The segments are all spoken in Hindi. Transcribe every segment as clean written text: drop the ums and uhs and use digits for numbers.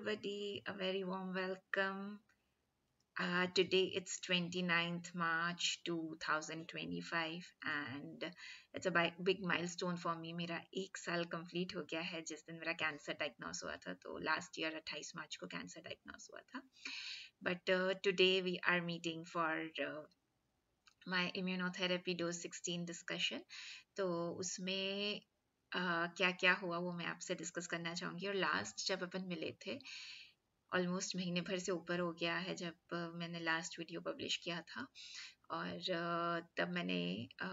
everybody. A very warm welcome. Today it's 29th March 2025 and it's a big milestone for me. मेरा 1 साल कंप्लीट हो गया है जिस दिन मेरा कैंसर डायग्नोस हुआ था. तो लास्ट ईयर 28 मार्च को कैंसर डायग्नोस हुआ था. But today we are meeting for my immunotherapy dose 16 discussion. तो उसमें क्या क्या हुआ वो मैं आपसे डिस्कस करना चाहूँगी. और लास्ट जब अपन मिले थे ऑलमोस्ट महीने भर से ऊपर हो गया है जब मैंने लास्ट वीडियो पब्लिश किया था. और तब मैंने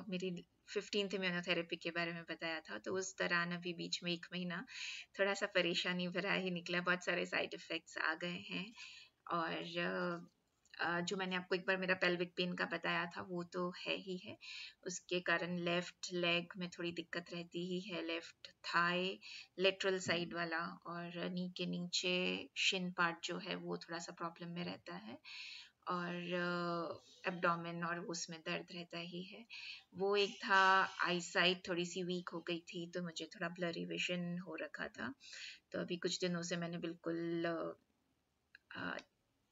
मेरी 15th इम्यूनोथेरेपी के बारे में बताया था. तो उस दौरान अभी बीच में 1 महीना थोड़ा सा परेशानी भरा ही निकला. बहुत सारे साइड इफ़ेक्ट्स आ गए हैं. और जो मैंने आपको एक बार मेरा पेल्विक पेन का बताया था वो तो है ही है. उसके कारण लेफ्ट लेग में थोड़ी दिक्कत रहती ही है. लेफ्ट थाई लेटरल साइड वाला और नी के नीचे शिन पार्ट जो है वो थोड़ा सा प्रॉब्लम में रहता है. और एब्डोमेन और उसमें दर्द रहता ही है. वो एक था आई साइट थोड़ी सी वीक हो गई थी तो मुझे थोड़ा ब्लरी विजन हो रखा था. तो अभी कुछ दिनों से मैंने बिल्कुल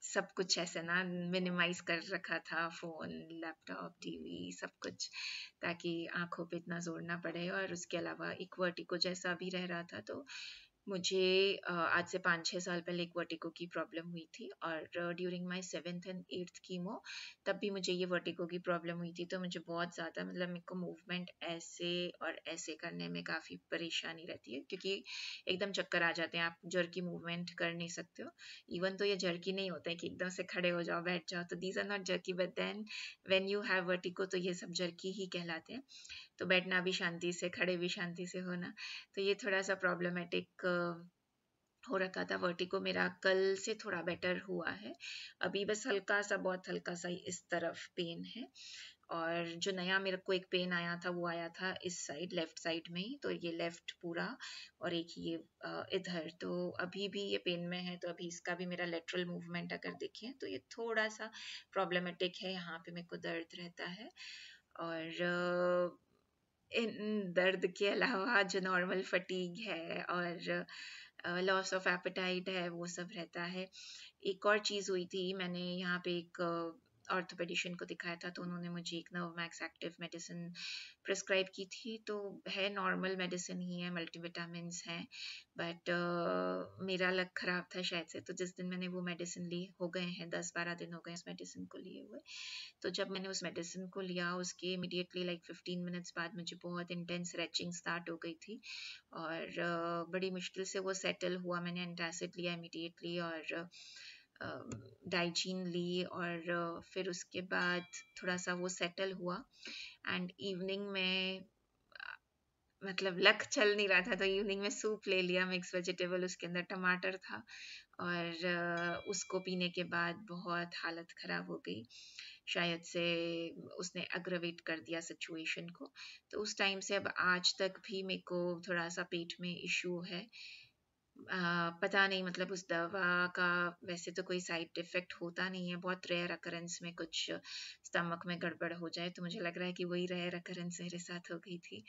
सब कुछ ऐसे ना मिनिमाइज कर रखा था. फ़ोन, लैपटॉप, टीवी सब कुछ ताकि आँखों पे इतना ज़ोर ना पड़े. और उसके अलावा एक वर्टिगो जैसा भी रह रहा था. तो मुझे आज से 5-6 साल पहले एक वर्टिगो की प्रॉब्लम हुई थी. और during my 7th and 8th chemo तब भी मुझे ये वर्टिगो की प्रॉब्लम हुई थी. तो मुझे बहुत ज़्यादा मतलब मेरे को मूवमेंट ऐसे और ऐसे करने में काफ़ी परेशानी रहती है क्योंकि एकदम चक्कर आ जाते हैं. आप जर्की मूवमेंट कर नहीं सकते हो. इवन तो ये जर्की नहीं होता है कि एकदम से खड़े हो जाओ बैठ जाओ. तो these are not jerky but then when you have vertigo तो ये सब जर्की ही कहलाते हैं. तो बैठना भी शांति से, खड़े भी शांति से होना. तो ये थोड़ा सा प्रॉब्लमेटिक हो रखा था. वर्टिगो मेरा कल से थोड़ा बेटर हुआ है. अभी बस हल्का सा बहुत हल्का सा इस तरफ पेन है. और जो नया मेरे को एक पेन आया था वो आया था इस साइड लेफ्ट साइड में ही. तो ये लेफ्ट पूरा और एक ये इधर. तो अभी भी ये पेन में है. तो अभी इसका भी मेरा लेटरल मूवमेंट अगर देखें तो ये थोड़ा सा प्रॉब्लमेटिक है. यहाँ पे मेरे को दर्द रहता है. और इन दर्द के अलावा जो नॉर्मल फटीग है और लॉस ऑफ एपेटाइट है वो सब रहता है. एक और चीज़ हुई थी. मैंने यहाँ पे एक ऑर्थोपेडिशियन को दिखाया था. तो उन्होंने मुझे एक नर्वमैक्स एक्टिव मेडिसिन प्रिस्क्राइब की थी. तो है नॉर्मल मेडिसिन ही है, मल्टीविटामिन्स हैं. बट मेरा लक ख़राब था शायद से. तो जिस दिन मैंने वो मेडिसिन ली, हो गए हैं 10-12 दिन हो गए इस मेडिसिन को लिए हुए. तो जब मैंने उस मेडिसिन को लिया उसके इमीडिएटली लाइक 15 मिनट्स बाद मुझे बहुत इंटेंस रेचिंग स्टार्ट हो गई थी. और बड़ी मुश्किल से वो सेटल हुआ. मैंने एंटासिड लिया इमीडिएटली और डाइजीन ली. और फिर उसके बाद थोड़ा सा वो सेटल हुआ. एंड इवनिंग में मतलब लक चल नहीं रहा था तो इवनिंग में सूप ले लिया मिक्स वेजिटेबल. उसके अंदर टमाटर था. और उसको पीने के बाद बहुत हालत ख़राब हो गई. शायद से उसने अग्रवेट कर दिया सिचुएशन को. तो उस टाइम से अब आज तक भी मेरे को थोड़ा सा पेट में इशू है. पता नहीं मतलब उस दवा का वैसे तो कोई साइड इफ़ेक्ट होता नहीं है. बहुत रेयर अकरेंस में कुछ स्टमक में गड़बड़ हो जाए. तो मुझे लग रहा है कि वही रेयर अकरेंस मेरे साथ हो गई थी.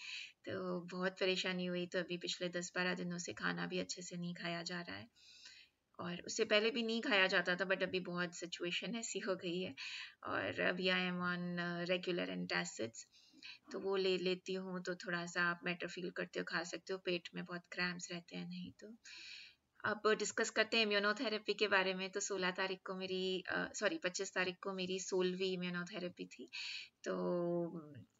तो बहुत परेशानी हुई. तो अभी पिछले 10-12 दिनों से खाना भी अच्छे से नहीं खाया जा रहा है. और उससे पहले भी नहीं खाया जाता था बट अभी बहुत सिचुएशन ऐसी हो गई है. और अभी I am on regular antacids. तो वो ले लेती हूँ तो थोड़ा सा आप बेटर फील करते हो, खा सकते हो. पेट में बहुत क्रैम्प्स रहते हैं नहीं तो. अब डिस्कस करते हैं इम्यूनोथेरेपी के बारे में. तो 16 तारीख को मेरी 25 तारीख को मेरी 16वीं इम्यूनोथेरेपी थी. तो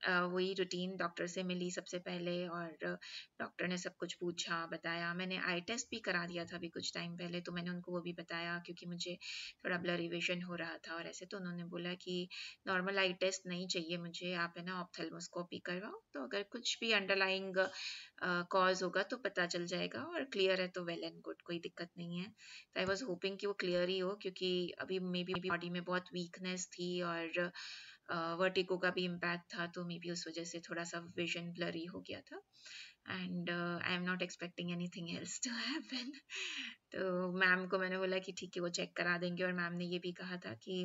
वही रूटीन डॉक्टर से मिली सबसे पहले. और डॉक्टर ने सब कुछ पूछा बताया. मैंने आई टेस्ट भी करा दिया था अभी कुछ टाइम पहले. तो मैंने उनको वो भी बताया क्योंकि मुझे थोड़ा ब्लरी विजन हो रहा था और ऐसे. तो उन्होंने बोला कि नॉर्मल आई टेस्ट नहीं चाहिए मुझे, आप है ना ऑप्थेल्मोस्कोपी करवाओ. तो अगर कुछ भी अंडरलाइंग कॉज होगा तो पता चल जाएगा. और क्लियर है तो वेल एंड गुड, कोई दिक्कत नहीं है. तो आई वॉज होपिंग कि वो क्लियर ही हो क्योंकि अभी मे बी बॉडी में बहुत वीकनेस थी और वर्टिगो का भी इम्पैक्ट था. तो मे बी उस वजह से थोड़ा सा विजन ब्लरी हो गया था. And I am not expecting anything else to happen. तो मैम को मैंने बोला कि ठीक है वो चेक करा देंगे. और मैम ने ये भी कहा था कि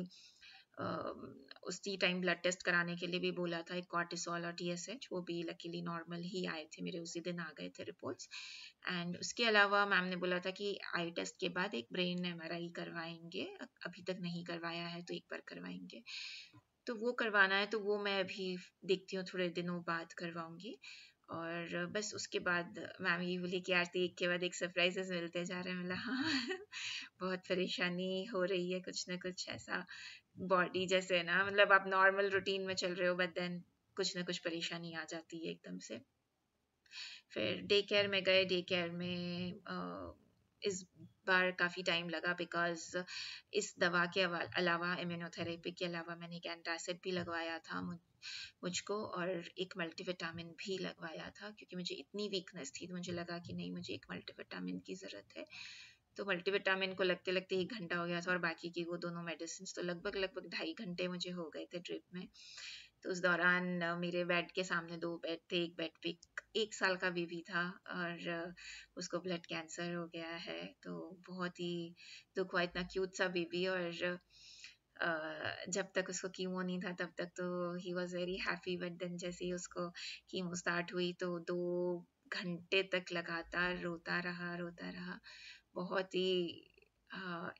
उसी टाइम ब्लड टेस्ट कराने के लिए भी बोला था, एक कॉर्टिसोल और TSH, वो भी लकीली नॉर्मल ही आए थे मेरे, उसी दिन आ गए थे रिपोर्ट्स। एंड उसके अलावा मैम ने बोला था कि आई टेस्ट के बाद एक ब्रेन MRI करवाएंगे, अभी तक नहीं करवाया है तो एक बार करवाएंगे, तो वो करवाना है, तो वो मैं अभी देखती हूँ थोड़े दिनों बाद करवाऊंगी। और बस उसके बाद मैम ये बोली कि आरती एक के बाद एक सरप्राइजेस मिलते जा रहे हैं, मतलब हाँ बहुत परेशानी हो रही है, कुछ ना कुछ ऐसा बॉडी जैसे ना, मतलब आप नॉर्मल रूटीन में चल रहे हो बट देन कुछ ना कुछ परेशानी आ जाती है एकदम से। फिर डे केयर में गए, डे केयर में इस बार काफ़ी टाइम लगा, बिकॉज इस दवा के अलावा, इम्यूनोथेरेपी के अलावा मैंने एक एंटासिड भी लगवाया था मुझको, और एक मल्टीविटामिन भी लगवाया था, क्योंकि मुझे इतनी वीकनेस थी तो मुझे लगा कि नहीं, मुझे एक मल्टीविटामिन की ज़रूरत है। तो मल्टीविटामिन को लगते लगते 1 घंटा हो गया था, और बाकी की वो दोनों मेडिसिन तो लगभग लगभग 2.5 घंटे मुझे हो गए थे ट्रिप में। तो उस दौरान मेरे बेड के सामने 2 बेड थे, एक बेड पे 1 साल का बेबी था, और उसको ब्लड कैंसर हो गया है, तो बहुत ही दुख हुआ, इतना क्यूट सा बेबी। और जब तक उसको कीमो नहीं था तब तक तो he was very happy, but then जैसे ही उसको कीमो स्टार्ट हुई तो 2 घंटे तक लगातार रोता रहा। बहुत ही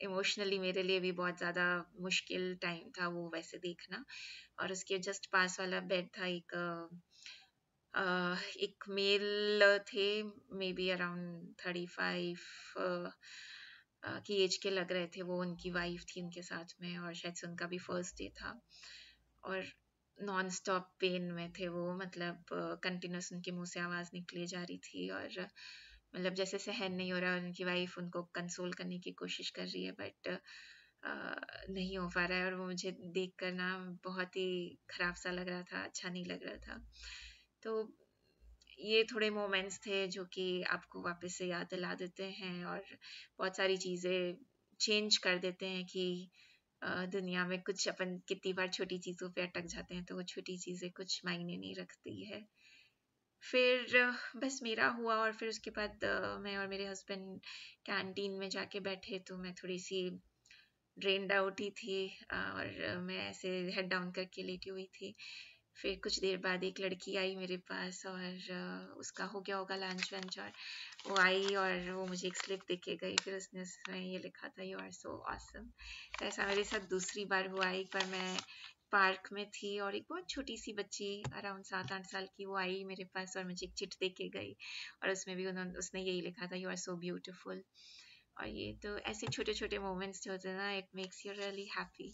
इमोशनली मेरे लिए भी बहुत ज़्यादा मुश्किल टाइम था वो वैसे देखना। और उसके जस्ट पास वाला बेड था, एक मेल थे, मे बी अराउंड 35 की एज के लग रहे थे वो, उनकी वाइफ थी उनके साथ में, और शायद से उनका भी फर्स्ट डे था, और नॉन स्टॉप पेन में थे वो, मतलब कंटिन्यूस उनके मुंह से आवाज़ निकली जा रही थी, और मतलब जैसे सहन नहीं हो रहा, उनकी वाइफ उनको कंसोल करने की कोशिश कर रही है, बट नहीं हो पा रहा है, और वो मुझे देख कर ना बहुत ही खराब सा लग रहा था, अच्छा नहीं लग रहा था। तो ये थोड़े मोमेंट्स थे जो कि आपको वापस से याद दिला देते हैं, और बहुत सारी चीज़ें चेंज कर देते हैं कि दुनिया में कुछ अपन कितनी बार छोटी चीज़ों पे अटक जाते हैं, तो वो छोटी चीज़ें कुछ मायने नहीं रखती है। फिर बस मेरा हुआ, और फिर उसके बाद मैं और मेरे हस्बैंड कैंटीन में जाके बैठे, तो मैं थोड़ी सी ड्रेन्ड आउट ही थी, और मैं ऐसे हेड डाउन करके लेटी हुई थी। फिर कुछ देर बाद एक लड़की आई मेरे पास, और उसका हो गया होगा लंच वंच, और वो आई और वो मुझे एक स्लिप दे के गई, फिर उसने उसमें ये लिखा था, यू आर सो ऑसम। तो ऐसा मेरे साथ दूसरी बार हुआ। एक बार मैं पार्क में थी, और एक बहुत छोटी सी बच्ची अराउंड 7-8 साल की, वो आई मेरे पास और मुझे एक चिट दे के गई, और उसमें भी उसने यही लिखा था, यू आर सो ब्यूटिफुल। और ये तो ऐसे छोटे छोटे मोमेंट्स जो होते हैं ना, it makes you really happy,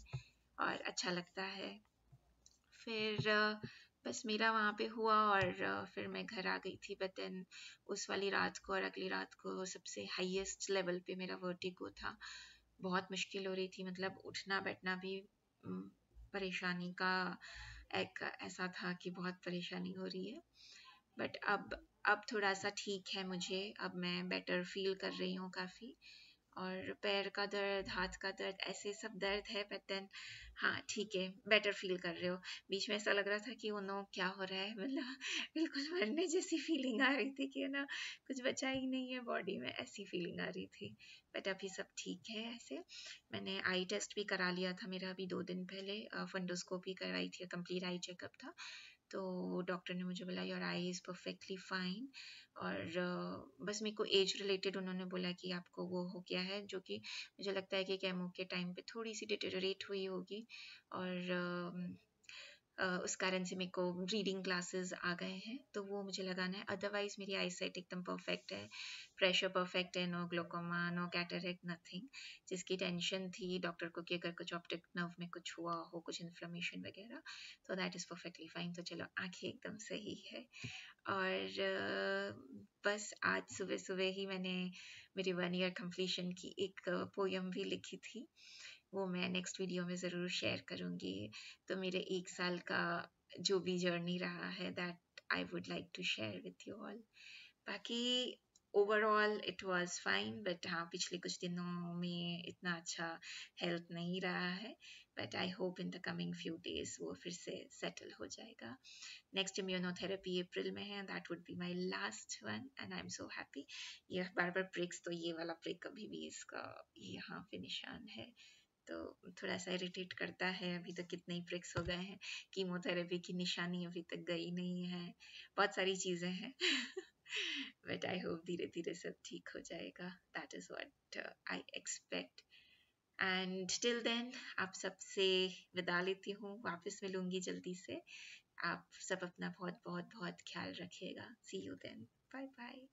और अच्छा लगता है। फिर बस मेरा वहाँ पे हुआ, और फिर मैं घर आ गई थी, बट देन उस वाली रात को और अगली रात को सबसे हाईएस्ट लेवल पे मेरा वर्टिगो था। बहुत मुश्किल हो रही थी, मतलब उठना बैठना भी परेशानी का एक ऐसा था कि बहुत परेशानी हो रही है। बट अब थोड़ा सा ठीक है मुझे, अब मैं बेटर फील कर रही हूँ काफ़ी। और पैर का दर्द, हाथ का दर्द, ऐसे सब दर्द है, बट देन हाँ ठीक है, बेटर फील कर रहे हो। बीच में ऐसा लग रहा था कि ओ नो क्या हो रहा है, मतलब बिल्कुल मरने जैसी फीलिंग आ रही थी कि ना कुछ बचा ही नहीं है बॉडी में, ऐसी फीलिंग आ रही थी। बट अभी सब ठीक है। ऐसे मैंने आई टेस्ट भी करा लिया था मेरा अभी 2 दिन पहले, फंडोस्कोपी करवाई थी, कंप्लीट आई चेकअप था। तो डॉक्टर ने मुझे बोला your I is perfectly fine, और बस मेरे को एज रिलेटेड उन्होंने बोला कि आपको वो हो गया है, जो कि मुझे लगता है कि केमो के टाइम पे थोड़ी सी डिटेरियोरेट हुई होगी, और उस कारण से मेरे को रीडिंग ग्लासेस आ गए हैं, तो वो मुझे लगाना है। अदरवाइज मेरी आई साइट एकदम परफेक्ट है, प्रेशर परफेक्ट है, no glaucoma, no cataract, nothing. जिसकी टेंशन थी डॉक्टर को कि अगर कुछ ऑप्टिक नर्व में कुछ हुआ हो, कुछ इन्फ्लेमेशन वगैरह, तो दैट इज़ परफेक्टली फाइन। तो चलो आंखें एकदम सही है। और बस आज सुबह सुबह ही मैंने मेरी 1 ईयर कंप्लीशन की एक पोयम भी लिखी थी, वो मैं नेक्स्ट वीडियो में ज़रूर शेयर करूँगी। तो मेरे 1 साल का जो भी जर्नी रहा है, that I would like to share with you all. बाकी overall it was fine, but हाँ पिछले कुछ दिनों में इतना अच्छा हेल्थ नहीं रहा है, but I hope in the coming few days वो फिर से सेटल हो जाएगा। नेक्स्ट इम्यूनोथेरेपी अप्रैल में है, that would be my last one, and I am so happy. ये बार बार ब्रेक्स, तो ये वाला ब्रेक अभी भी इसका यहाँ फिनिश ऑन है। तो थोड़ा सा इरिटेट करता है। अभी तक कितने ही प्रिक्स हो गए हैं, कीमोथेरेपी की निशानी अभी तक गई नहीं है, बहुत सारी चीज़ें हैं। बट आई होप धीरे धीरे सब ठीक हो जाएगा। That is what I expect. And till then आप सबसे विदा लेती हूँ, वापस मिलूंगी जल्दी से। आप सब अपना बहुत बहुत बहुत ख्याल रखिएगा। सी यू देन, बाय बाय।